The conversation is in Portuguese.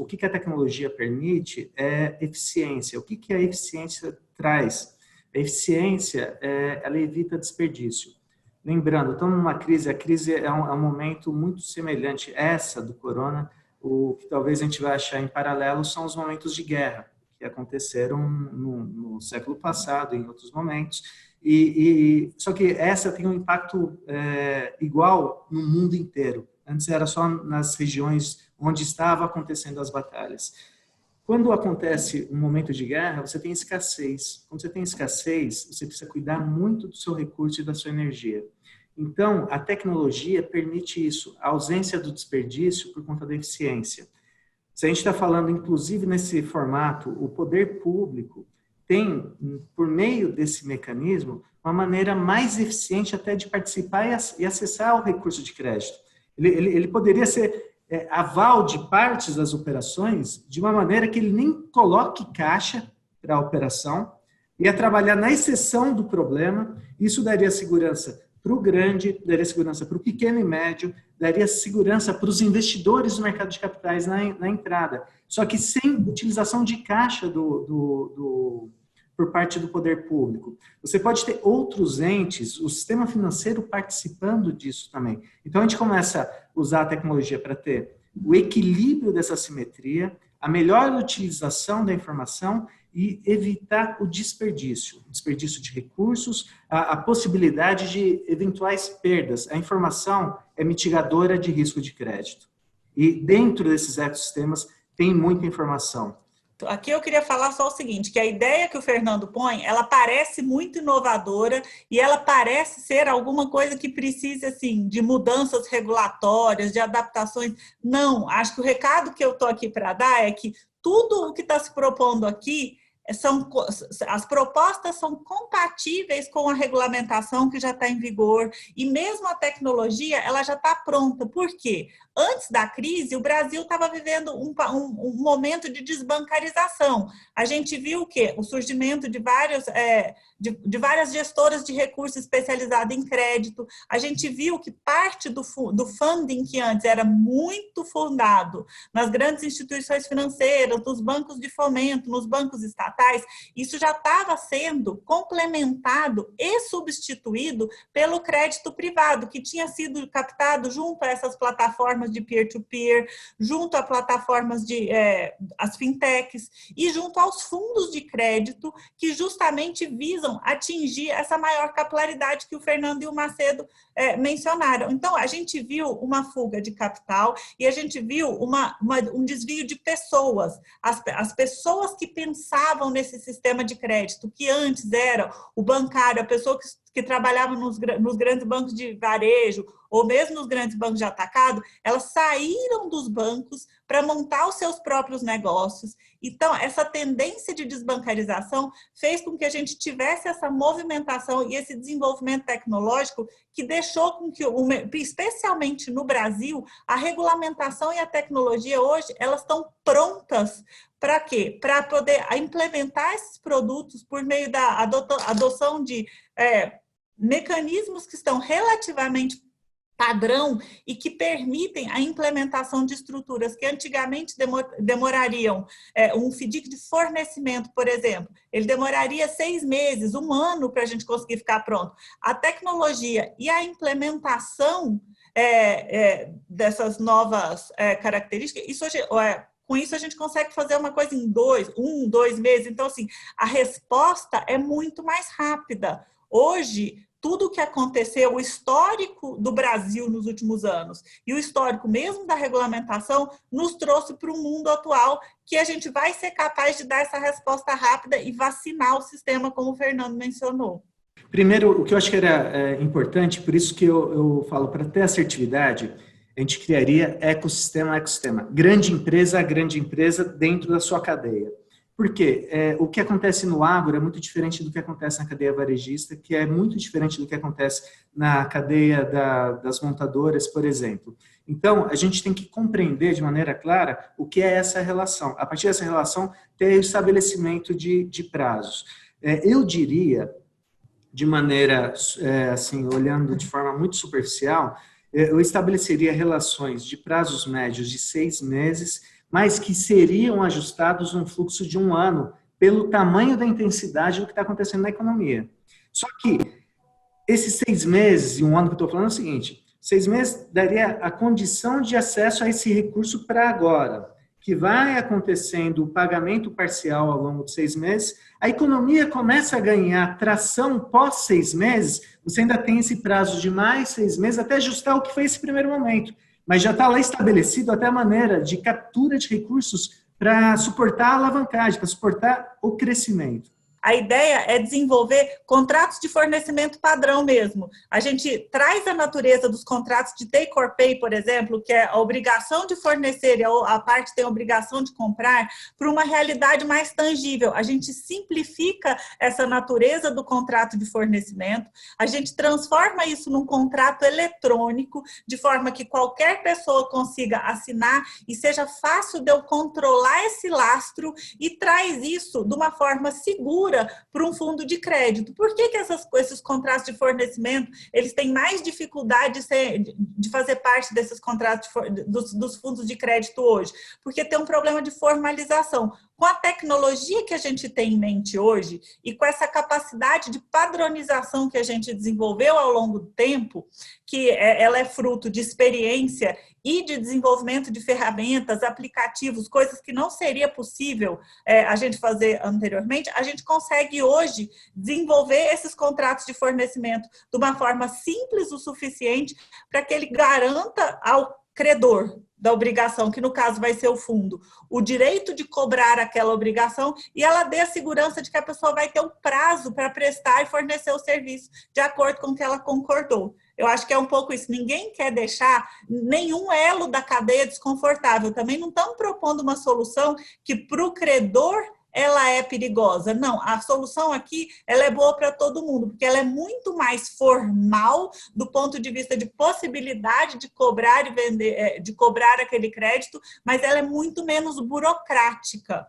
o que a tecnologia permite é eficiência. O que a eficiência traz? A eficiência, ela evita desperdício. Lembrando, estamos numa crise, a crise é um momento muito semelhante, essa do corona, o que talvez a gente vai achar em paralelo são os momentos de guerra, que aconteceram no século passado, em outros momentos, só que essa tem um impacto igual no mundo inteiro. Antes era só nas regiões onde estavam acontecendo as batalhas. Quando acontece um momento de guerra, você tem escassez. Quando você tem escassez, você precisa cuidar muito do seu recurso e da sua energia. Então, a tecnologia permite isso, a ausência do desperdício por conta da eficiência. Se a gente está falando, inclusive, nesse formato, o poder público tem, por meio desse mecanismo, uma maneira mais eficiente até de participar e acessar o recurso de crédito. Ele poderia ser aval de partes das operações de uma maneira que ele nem coloque caixa para a operação, ia trabalhar na exceção do problema. Isso daria segurança para o grande, daria segurança para o pequeno e médio, daria segurança para os investidores do mercado de capitais na entrada. Só que sem utilização de caixa por parte do poder público. Você pode ter outros entes, o sistema financeiro participando disso também. Então, a gente começa a usar a tecnologia para ter o equilíbrio dessa simetria, a melhor utilização da informação e evitar o desperdício de recursos, a possibilidade de eventuais perdas. A informação é mitigadora de risco de crédito. E dentro desses ecossistemas tem muita informação. Aqui eu queria falar só o seguinte, que a ideia que o Fernando põe, ela parece muito inovadora e ela parece ser alguma coisa que precisa, assim, de mudanças regulatórias, de adaptações. Não, acho que o recado que eu estou aqui para dar é que tudo o que está se propondo aqui as propostas são compatíveis com a regulamentação que já está em vigor e mesmo a tecnologia ela já está pronta. Por quê? Antes da crise, o Brasil estava vivendo um momento de desbancarização. A gente viu o quê? O surgimento de várias gestoras de recursos especializadas em crédito. A gente viu que parte do funding, que antes era muito fundado nas grandes instituições financeiras, nos bancos de fomento, nos bancos estatais, isso já estava sendo complementado e substituído pelo crédito privado, que tinha sido captado junto a essas plataformas de peer-to-peer, junto a plataformas as fintechs e junto aos fundos de crédito que justamente visam atingir essa maior capilaridade que o Fernando e o Macedo mencionaram. Então, a gente viu uma fuga de capital e a gente viu um desvio de pessoas. As pessoas que pensavam nesse sistema de crédito, que antes era o bancário, a pessoa que trabalhava nos grandes bancos de varejo ou mesmo nos grandes bancos de atacado, elas saíram dos bancos para montar os seus próprios negócios. Então, essa tendência de desbancarização fez com que a gente tivesse essa movimentação e esse desenvolvimento tecnológico que deixou com que, especialmente no Brasil, a regulamentação e a tecnologia hoje, elas estão prontas para quê? Para poder implementar esses produtos por meio da adoção de mecanismos que estão relativamente padrão e que permitem a implementação de estruturas que antigamente demorariam, um FDIC de fornecimento, por exemplo, ele demoraria 6 meses, 1 ano para a gente conseguir ficar pronto. A tecnologia e a implementação dessas novas características, com isso a gente consegue fazer uma coisa em 2 meses. Então, assim, a resposta é muito mais rápida. Hoje, tudo o que aconteceu, o histórico do Brasil nos últimos anos e o histórico mesmo da regulamentação nos trouxe para o mundo atual que a gente vai ser capaz de dar essa resposta rápida e vacinar o sistema, como o Fernando mencionou. Primeiro, o que eu acho que era importante, por isso que eu falo, para ter assertividade, a gente criaria ecossistema. Grande empresa dentro da sua cadeia. Por quê? O que acontece no agro é muito diferente do que acontece na cadeia varejista, que é muito diferente do que acontece na cadeia das montadoras, por exemplo. Então, a gente tem que compreender de maneira clara o que é essa relação. A partir dessa relação, ter o estabelecimento de prazos. Eu diria, de maneira, assim, olhando de forma muito superficial, eu estabeleceria relações de prazos médios de 6 meses mas que seriam ajustados num fluxo de 1 ano, pelo tamanho da intensidade do que está acontecendo na economia. Só que esses 6 meses e 1 ano que eu estou falando é o seguinte, 6 meses daria a condição de acesso a esse recurso para agora, que vai acontecendo o pagamento parcial ao longo de 6 meses, a economia começa a ganhar tração pós 6 meses, você ainda tem esse prazo de mais 6 meses até ajustar o que foi esse primeiro momento, mas já está lá estabelecido até a maneira de captura de recursos para suportar a alavancagem, para suportar o crescimento. A ideia é desenvolver contratos de fornecimento padrão mesmo. A gente traz a natureza dos contratos de take or pay, por exemplo, que é a obrigação de fornecer e a parte tem a obrigação de comprar, para uma realidade mais tangível. A gente simplifica essa natureza do contrato de fornecimento, a gente transforma isso num contrato eletrônico, de forma que qualquer pessoa consiga assinar e seja fácil de eu controlar esse lastro e traz isso de uma forma segura para um fundo de crédito. Por que esses contratos de fornecimento eles têm mais dificuldade de fazer parte desses contratos dos fundos de crédito hoje? Porque tem um problema de formalização. Com a tecnologia que a gente tem em mente hoje e com essa capacidade de padronização que a gente desenvolveu ao longo do tempo, que ela é fruto de experiência e de desenvolvimento de ferramentas, aplicativos, coisas que não seria possível a gente fazer anteriormente, a gente consegue hoje desenvolver esses contratos de fornecimento de uma forma simples o suficiente para que ele garanta ao credor da obrigação, que no caso vai ser o fundo, o direito de cobrar aquela obrigação e ela dê a segurança de que a pessoa vai ter um prazo para prestar e fornecer o serviço de acordo com o que ela concordou. Eu acho que é um pouco isso. Ninguém quer deixar nenhum elo da cadeia desconfortável. Também não estamos propondo uma solução que para o credor ela é perigosa. Não, a solução aqui ela é boa para todo mundo, porque ela é muito mais formal do ponto de vista de possibilidade de cobrar e vender, de cobrar aquele crédito, mas ela é muito menos burocrática.